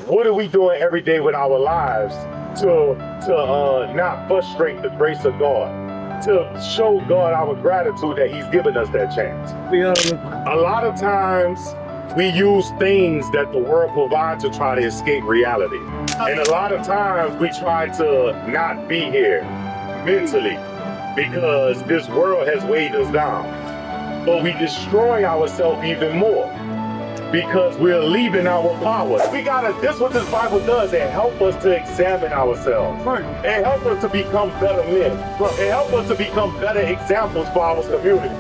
What are we doing every day with our lives to not frustrate the grace of God, to show God our gratitude that He's given us that chance? A lot of times we use things that the world provides to try to escape reality. And a lot of times we try to not be here mentally because this world has weighed us down. But we destroy ourselves even more because we're leaving our power. This is what this Bible does. It helps us to examine ourselves. It helps us to become better men. It helps us to become better examples for our community.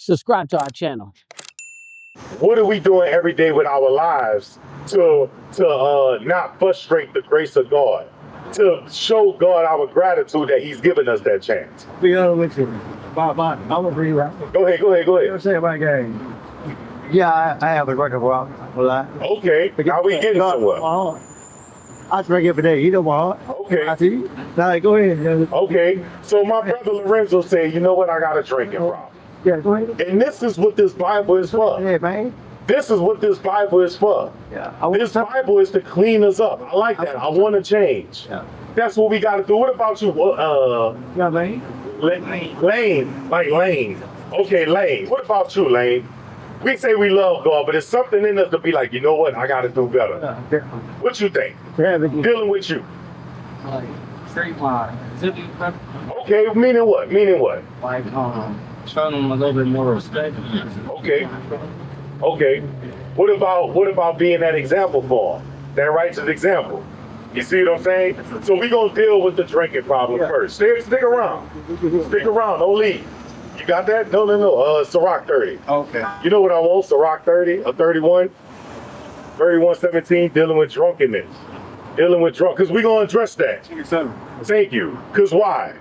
Subscribe to our channel. What are we doing every day with our lives to not frustrate the grace of God, to show God our gratitude that He's given us that chance? Be honest with you. I'm gonna bring you out. Go ahead. What say about game? Yeah, I have a record for that. Okay, now we getting somewhere. I drink every day. You know what? Okay. I see. Now go ahead. Okay, so my brother Lorenzo said, you know what, I got a drinking problem. Yeah, go ahead. And this is what this Bible is for. Yeah, man. This is what this Bible is for. Yeah. This Bible is to clean us up. I like that. I want to change. Yeah. That's what we got to do. What about you? Yeah, man. Lane. Like Lane. Okay, Lane. What about you, Lane? We say we love God, but it's something in us to be like, you know what? I got to do better. Yeah. What you think? Dealing with you. Like, straight line. Okay, meaning what? Meaning what? Like, showing them a little bit more respect. Okay. What about being that example for them? That righteous example. You see what I'm saying? So we're gonna deal with the drinking problem first. Stick around. Stick around, don't leave. You got that? No. Ciroc 30. Okay. You know what I want? Ciroc 30 or 31? 3117, dealing with drunkenness. Because we're gonna address that. Thank you. Because why?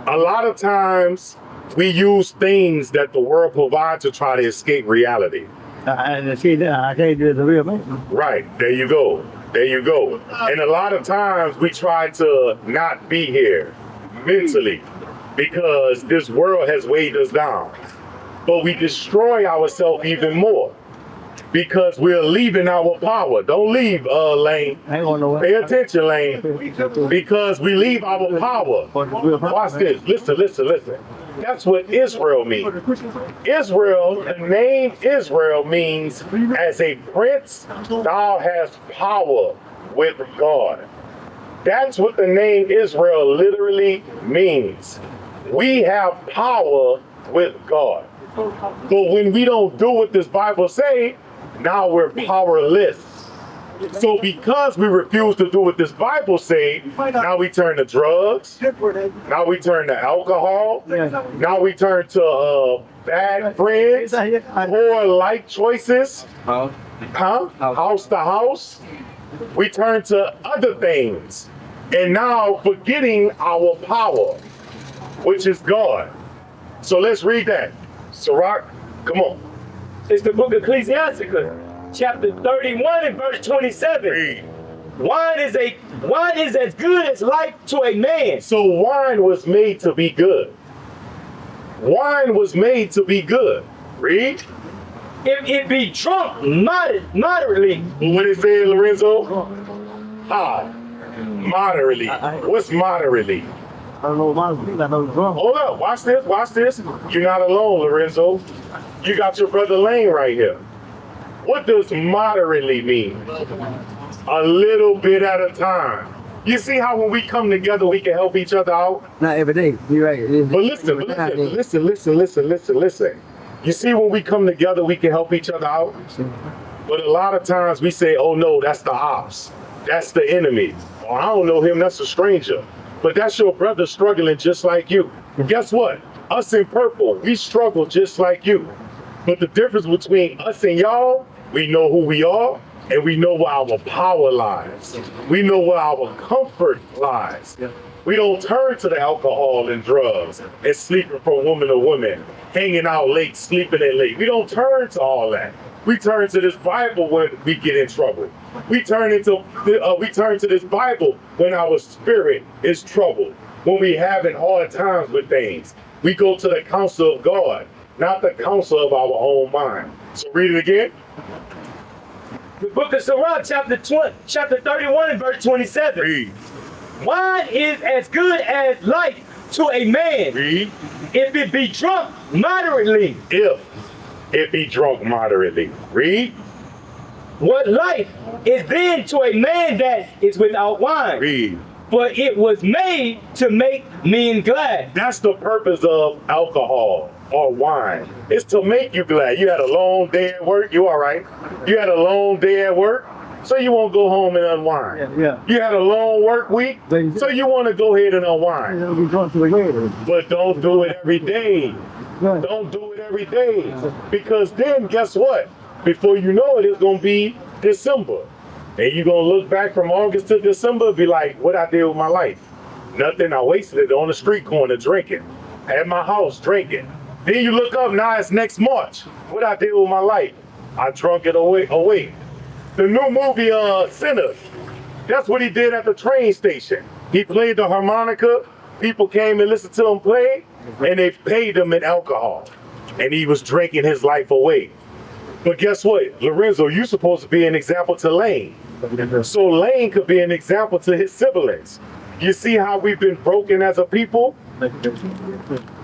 A lot of times we use things that the world provides to try to escape reality. And see that I can't do the real man. Right, there you go. And a lot of times we try to not be here mentally because this world has weighed us down. But we destroy ourselves even more because we're leaving our power. Don't leave, Lane. I ain't going nowhere. Pay attention, Lane. Because we leave our power. Watch this. Listen. That's what Israel means. Israel, the name Israel means as a prince, thou hast power with God. That's what the name Israel literally means. We have power with God. But when we don't do what this Bible say, now we're powerless. So because we refuse to do what this Bible say, now we turn to drugs, now we turn to alcohol, now we turn to bad friends, poor life choices, house to house. We turn to other things. And now forgetting our power, which is God. So let's read that. Ciroc, come on. It's the book of Ecclesiasticus, chapter 31 and verse 27. Read. Wine is as good as life to a man. So wine was made to be good. Wine was made to be good. Read. If it be drunk moderately. What did it say, Lorenzo? Moderately. What's moderately? I don't know about I know wrong. Hold up, watch this. You're not alone, Lorenzo. You got your brother Lane right here. What does moderately mean? A little bit at a time. You see how when we come together, we can help each other out? Not every day. You're right. But listen. You see when we come together, we can help each other out? But a lot of times we say, oh no, that's the ops. That's the enemy. Or I don't know him, that's a stranger. But that's your brother struggling just like you. And guess what? Us in purple, we struggle just like you. But the difference between us and y'all, we know who we are, and we know where our power lies. We know where our comfort lies. We don't turn to the alcohol and drugs and sleeping from woman to woman, hanging out late, sleeping in late. We don't turn to all that. We turn to this Bible when we get in trouble. We turn to this Bible when our spirit is troubled, when we having hard times with things. We go to the counsel of God, not the counsel of our own mind. So read it again. The book of Sirach, chapter 31 and verse 27. Read. Wine is as good as life to a man Read. if it be drunk moderately. If it be drunk moderately. Read. What life is then to a man that is without wine? Read. For it was made to make men glad. That's the purpose of alcohol or wine. It's to make you glad. You had a long day at work, you all right. You had a long day at work, so you won't go home and unwind. Yeah. You had a long work week, so you want to go ahead and unwind. It'll be drunk to the grave. But don't do it every day. Right. Don't do it every day. Because then, guess what? Before you know it, it's going to be December. And you're going to look back from August to December and be like, what I did with my life? Nothing. I wasted it on the street corner drinking. At my house drinking. Then you look up, now it's next March. What I did with my life? I drunk it away. The new movie, Sinners. That's what he did at the train station. He played the harmonica. People came and listened to him play, and they paid him in alcohol. And he was drinking his life away. But guess what? Lorenzo, you're supposed to be an example to Lane. So Lane could be an example to his siblings. You see how we've been broken as a people?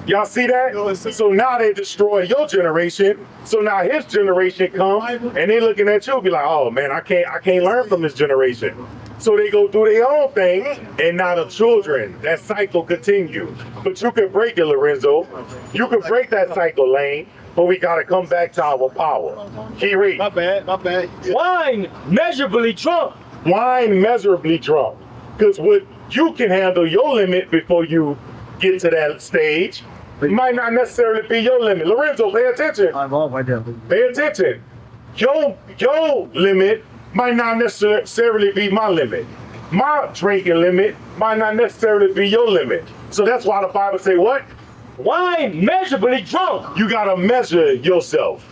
Y'all see that? So now they destroy your generation. So now his generation come and they looking at you and be like, oh man, I can't learn from this generation. So they go do their own thing, and now the children, that cycle continues. But you can break it, Lorenzo. You can break that cycle, Lane. But we gotta come back to our power. Key read. My bad. Wine measurably drunk. Wine measurably drunk. Because what you can handle your limit before you get to that stage might not necessarily be your limit. Lorenzo, pay attention. I'm all right there. Pay attention. Your limit might not necessarily be my limit. My drinking limit might not necessarily be your limit. So that's why the Bible say what? Wine measurably drunk. You gotta measure yourself.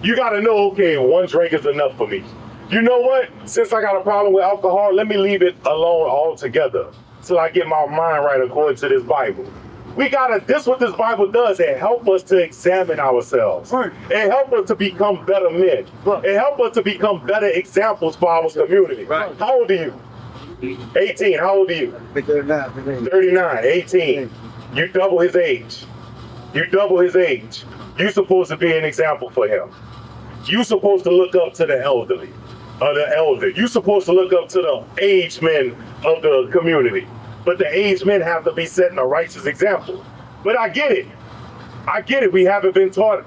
You gotta know, okay, one drink is enough for me. You know what? Since I got a problem with alcohol, let me leave it alone altogether till I get my mind right according to this Bible. This what this Bible does. It helps us to examine ourselves. Right. It helps us to become better men. Right. It helps us to become better examples for our community. Right. How old are you? 18. How old are you? 39, 18. You double his age. You're supposed to be an example for him. You're supposed to look up to the elderly, the elder. You're supposed to look up to the aged men of the community. But the aged men have to be setting a righteous example. But I get it. We haven't been taught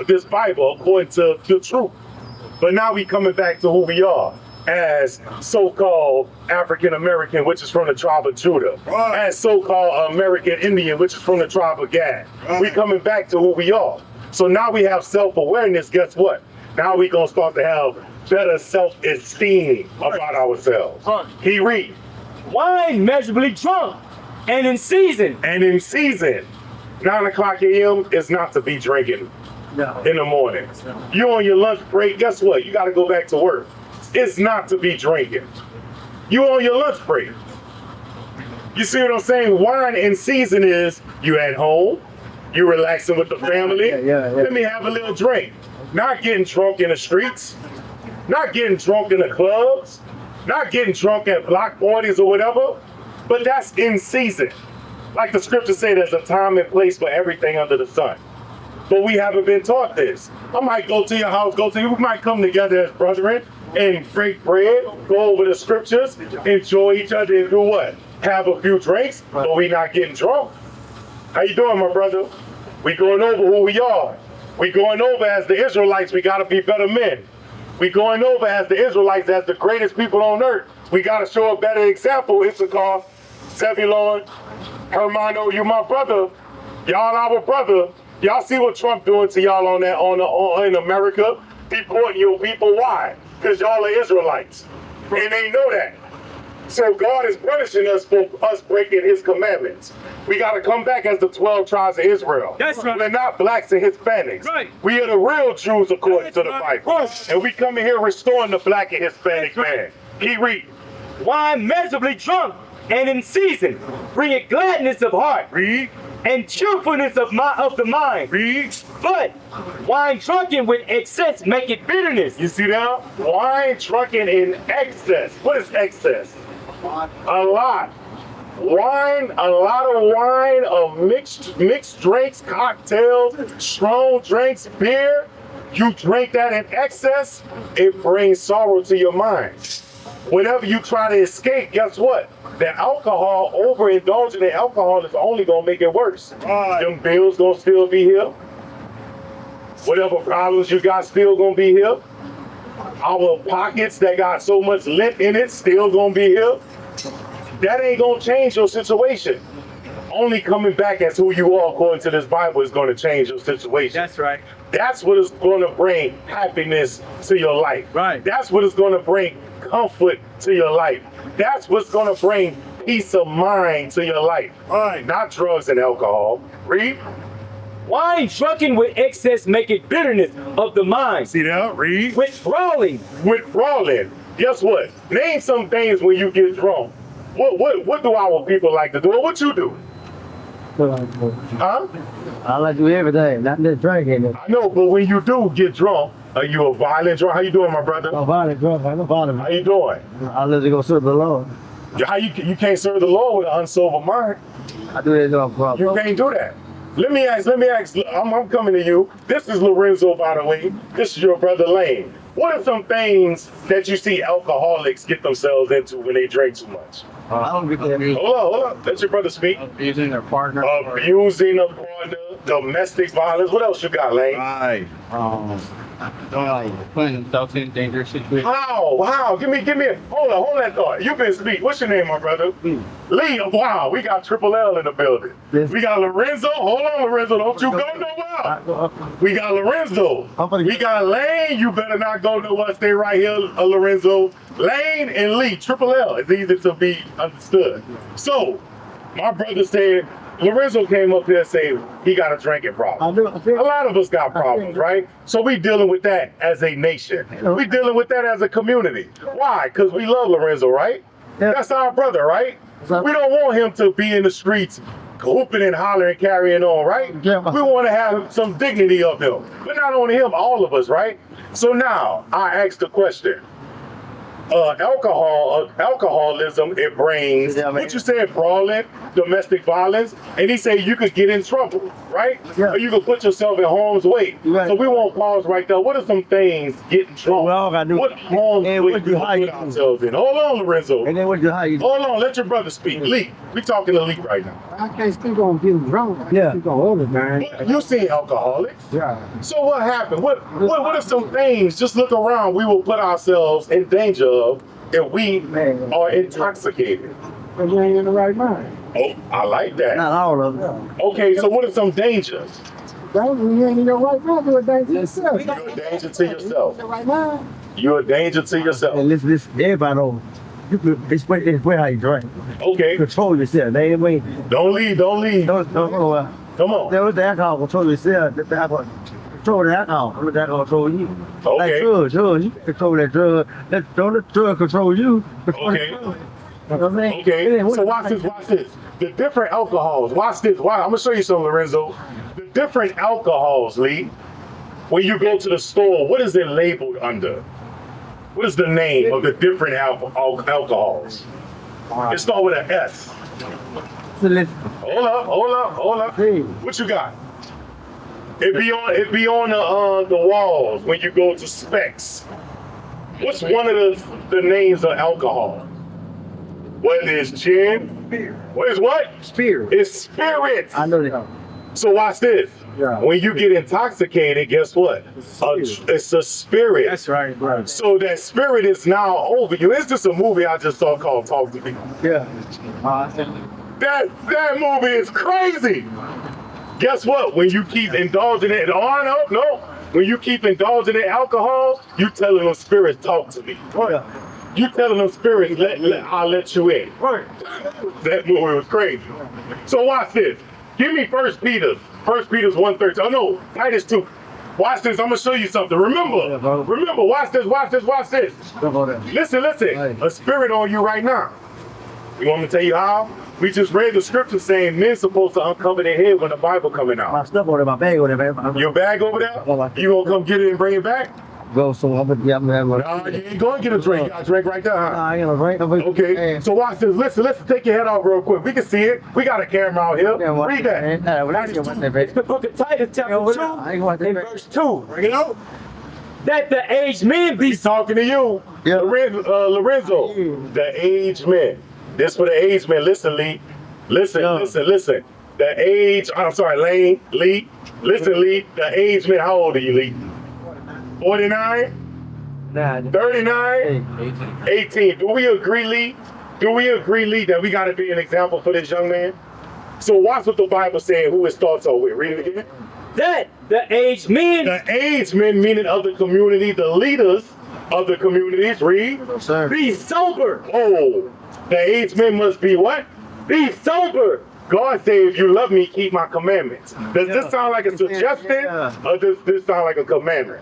this Bible according to the truth. But now we coming back to who we are as so-called African American, which is from the tribe of Judah, as so-called American Indian, which is from the tribe of Gad. We coming back to who we are. So now we have self-awareness. Guess what? Now we gonna start to have better self-esteem about ourselves. He read. Wine measurably drunk and in season. 9 o'clock a.m. is not to be drinking in the morning. You on your lunch break, guess what? You gotta go back to work. It's not to be drinking. You on your lunch break. You see what I'm saying? Wine in season is you at home, you relaxing with the family. Yeah. Let me have a little drink. Not getting drunk in the streets, not getting drunk in the clubs, not getting drunk at block parties or whatever, but that's in season. Like the scripture say, there's a time and place for everything under the sun. But we haven't been taught this. I might go to your house, we might come together as brethren and break bread, go over the scriptures, enjoy each other and do what? Have a few drinks, but we not getting drunk. How you doing, my brother? We going over who we are. We going over as the Israelites, we gotta be better men. We going over as the Israelites, as the greatest people on earth. We gotta show a better example. Issachar, Zebulon, Hermano, you my brother. Y'all our brother. Y'all see what Trump doing to y'all in America? Deporting your people. Why? Because y'all are Israelites. And they know that. So God is punishing us for us breaking his commandments. We got to come back as the 12 tribes of Israel. That's right. We're not blacks and Hispanics. Right. We are the real Jews according That's to the right. Bible. And we come in here restoring the black and Hispanic That's right. man. Keep reading. Wine measurably drunk and in season, bringing gladness of heart Read. and cheerfulness of the mind. Read. But wine drunken with excess make it bitterness. You see that? Wine drunken in excess. What is excess? A lot. Wine, a lot of wine, of mixed drinks, cocktails, strong drinks, beer. You drink that in excess, it brings sorrow to your mind. Whenever you try to escape, guess what? The alcohol, overindulging in alcohol is only gonna make it worse. Them bills gonna still be here. Whatever problems you got still gonna be here. Our pockets that got so much lint in it still gonna be here. That ain't gonna change your situation. Only coming back as who you are according to this Bible is gonna change your situation. That's right. That's what is gonna bring happiness to your life. Right. That's what is gonna bring comfort to your life. That's what's gonna bring peace of mind to your life. Not drugs and alcohol. Read. Wine drunken with excess make it bitterness of the mind. See that? Read. With brawling. With brawling. Guess what? Name some things when you get drunk. What do our people like to do? What you do? Huh? I like to do everything, not just drinking. I know, but when you do get drunk, are you a violent drunk? How you doing, my brother? I'm violent drunk. I'm violent. How you doing? I let it go serve the Lord. How you can't serve the Lord with an unsober mind? I do that no problem. You can't do that. Let me ask, I'm coming to you. This is Lorenzo, by the way. This is your brother Lane. What are some things that you see alcoholics get themselves into when they drink too much? I don't get that. Hold on. Let your brother speak. Abusing their partner. Abusing a partner, domestic violence. What else you got, Lane? Right. Putting themselves in dangerous situations. Wow. Give me hold that thought. You've been speak. What's your name, my brother? Lee. Wow, we got Triple L in the building. Yes. We got Lorenzo. Hold on, Lorenzo. Don't you go nowhere. We got Lorenzo. We got Lane. You better not go nowhere. Stay right here, Lorenzo. Lane and Lee. Triple L. It's easy to be understood. So, my brother said, Lorenzo came up here and said he got a drinking problem. A lot of us got problems, right? So we dealing with that as a nation. We dealing with that as a community. Why? Because we love Lorenzo, right? Yeah. That's our brother, right? We don't want him to be in the streets hooping and hollering, carrying on, right? Yeah. We want to have some dignity of him. But not only him, all of us, right? So now I ask the question. Alcoholism, it brings, what you said, brawling, domestic violence, and he said you could get in trouble, right? Yeah. Or you could put yourself in harm's way. Right. So we won't pause right there. What are some things getting drunk? We all gotta do- What harm's and way what do you- we how you put do. ourselves in? Hold on, Lorenzo. And then how you do? Hold on, let your brother speak. Lee, we talking to Lee right now. I can't speak on getting drunk. I Yeah. speak on others, man. You seen alcoholics. Yeah. So what happened? What are some things, just look around, we will put ourselves in danger of if we are intoxicated? But you ain't in the right mind. Oh, I like that. Not all of them. Okay, so what are some dangers? When you ain't in your right mind, you're a danger to yourself. You're a danger to yourself. In your right mind. You're a danger to yourself. And listen, everybody knows. It's way how you drink. Okay, Control yourself. They ain't wait. don't leave. Don't Come on. Let the alcohol control yourself. Let the alcohol control the alcohol. Don't let the alcohol control you. Like Okay. drugs, you can control that drug. Don't let the drug control you. Control the Okay. drug. You know what I'm saying? Okay, Then so watch this. The different alcohols, watch this. I'm gonna show you something, Lorenzo. The different alcohols, Lee, when you go to the store, what is it labeled under? What is the name of the different alcohols? It starts with an S. So let's Hold up. see. What you got? It be on the walls when you go to specs. What's one of the names of alcohol? What is gin? What is what? Spirit. It's spirit. I know that. So watch this. Yeah. When you get intoxicated, guess what? It's a spirit. That's right, bro. So that spirit is now over you. It's just a movie I just saw called Talk to Me. Yeah. That movie is crazy. Guess what? When you keep indulging in When you keep indulging in alcohol, you telling them spirits talk to me. Yeah. You telling them spirits, I'll let you in. Right. That movie was crazy. So watch this. Give me First Peter's 1:13. Oh no, Titus 2. Watch this. I'm gonna show you something. Remember, watch this. Listen. A spirit on you right now. You want me to tell you how? We just read the scripture saying men supposed to uncover their head when the Bible coming out. My stuff over there, my bag over there, man. Your bag over there? You gonna come get it and bring it back? Go, so I'm gonna get No, you ain't going to get a drink. You got a drink right there, huh? I ain't gonna drink. Okay, so watch this. Listen, take your head off real quick. We can see it. We got a camera out here. Read that. It's the book of Titus, chapter 2, and verse 2. Bring it out. That the aged men be He's talking to you, Lorenzo. The aged men. This for the aged men. Listen, Lee. Listen. The age, I'm sorry, Lee. Listen, Lee. The aged men, how old are you, Lee? 49? 39? 18. Do we agree, Lee? That we got to be an example for this young man? So watch what the Bible saying, who his thoughts are with. Read it again. that the aged men. The aged men, meaning of the community, the leaders of the communities, read. Be sober. Oh, the aged men must be what? Be sober. God said, if you love me, keep my commandments. Does this sound like a suggestion or does this sound like a commandment?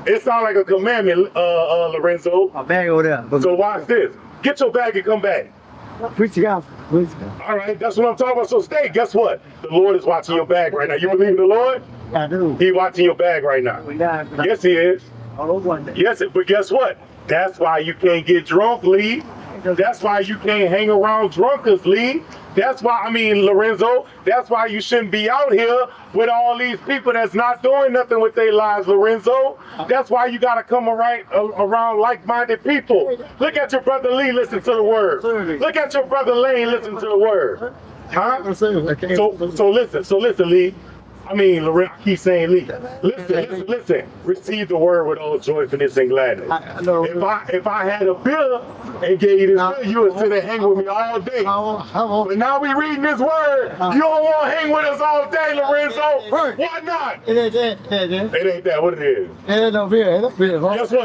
It sounds like a commandment, Lorenzo. My bag over there. So watch this. Get your bag and come back. Preach the gospel. All right, that's what I'm talking about. So stay. Guess what? The Lord is watching your bag right now. You believe in the Lord? I do. He watching your bag right now. Yes, he is. Yes, but guess what? That's why you can't get drunk, Lee. That's why you can't hang around drunkards, Lee. That's why, Lorenzo, that's why you shouldn't be out here with all these people that's not doing nothing with their lives, Lorenzo. That's why you got to come around like-minded people. Look at your brother Lee, listen to the word. Look at your brother Lane, listen to the word. Huh? So listen, Lee. Lorenzo, I keep saying Lee. Listen. Receive the word with all joyfulness and gladness. If I had a bill and gave you this bill, you would sit and hang with me all day. But now we reading this word. You don't want to hang with us all day, Lorenzo. Why not? It ain't It ain't that. What it is? It ain't no beer.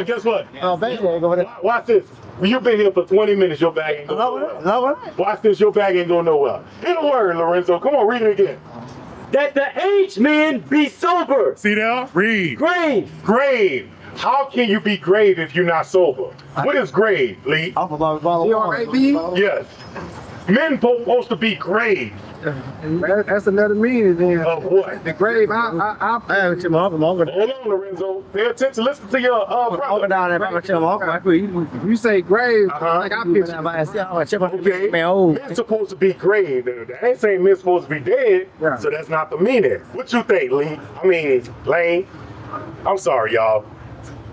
Guess what? Bag over there. Watch this. When you've been here for 20 minutes, your bag ain't going nowhere. Watch this. Your bag ain't going nowhere. Hit a word, Lorenzo. Come on, read it again. That the aged men be sober. See there? Read. Grave. How can you be grave if you're not sober? What is grave, Lee? Yes. Men supposed to be grave. That's another meaning then. Of what? The grave, Hold on, Lorenzo. Pay attention. Listen to your brother. you say grave, Uh-huh. like I picture. Okay. Men supposed to be grave. I ain't saying men supposed to be dead, so that's not the meaning. What you think, Lee? Lane? I'm sorry, y'all.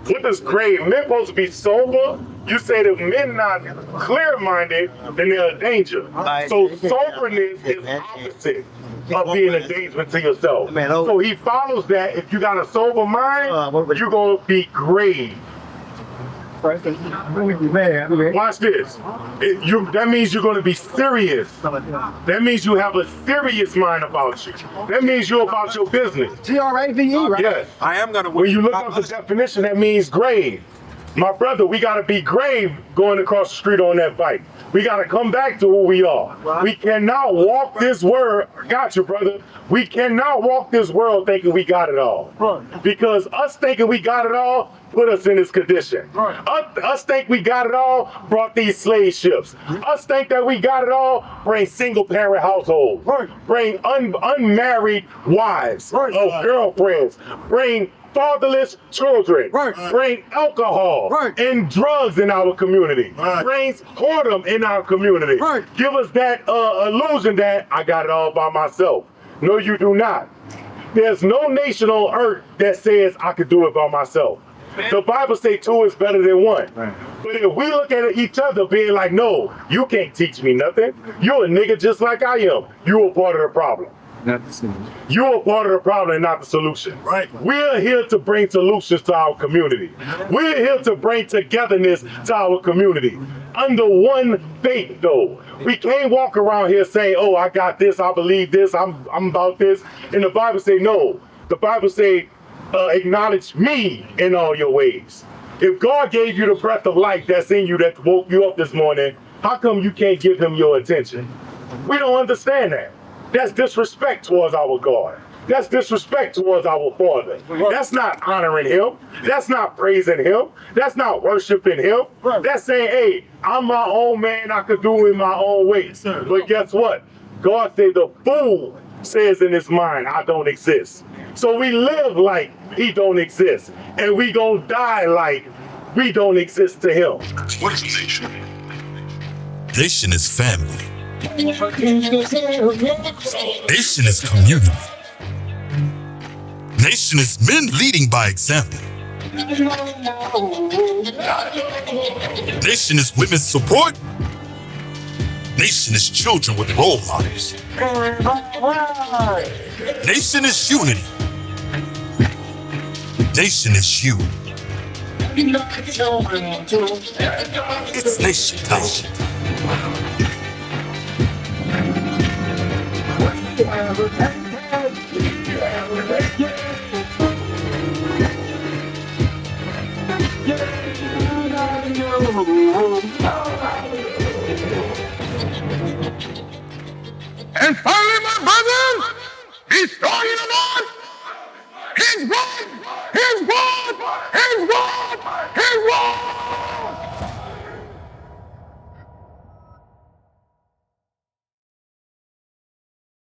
What does grave? Men supposed to be sober? You say that men not clear-minded, then they're a danger. So soberness is opposite of being a danger to yourself. So he follows that. If you got a sober mind, you're going to be grave. Watch this. That means you're going to be serious. That means you have a serious mind about you. That means you're about your business. GRAVE, right? Yes. I am going to. When you look up the definition, that means grave. My brother, we got to be grave going across the street on that bike. We got to come back to who we are. We cannot walk this world. Got you, brother. We cannot walk this world thinking we got it all. Because us thinking we got it all put us in this condition. Us think we got it all brought these slave ships. Us think that we got it all bring single parent households. Bring unmarried wives of girlfriends. Bring fatherless children, bring alcohol and drugs in our community, brings whoredom in our community. Give us that illusion that I got it all by myself. No, you do not. There's no nation on earth that says I could do it by myself. The Bible says two is better than one. But if we look at each other being like, no, you can't teach me nothing. You're a nigga just like I am. You're a part of the problem. You're a part of the problem and not the solution. We're here to bring solutions to our community. We're here to bring togetherness to our community. Under one faith, though. We can't walk around here saying, oh, I got this, I believe this, I'm about this. And the Bible say no. The Bible say, acknowledge me in all your ways. If God gave you the breath of life that's in you that woke you up this morning, how come you can't give him your attention? We don't understand that. That's disrespect towards our God. That's disrespect towards our Father. That's not honoring him. That's not praising him. That's not worshiping him. That's saying, hey, I'm my own man. I could do it in my own way. But guess what? God said the fool says in his mind, I don't exist. So we live like he don't exist. And we gonna die like we don't exist to him. What is a nation? Nation is family. Nation is community. Nation is men leading by example. Nation is women's support. Nation is children with role models. Nation is unity. Nation is you. It's nation time.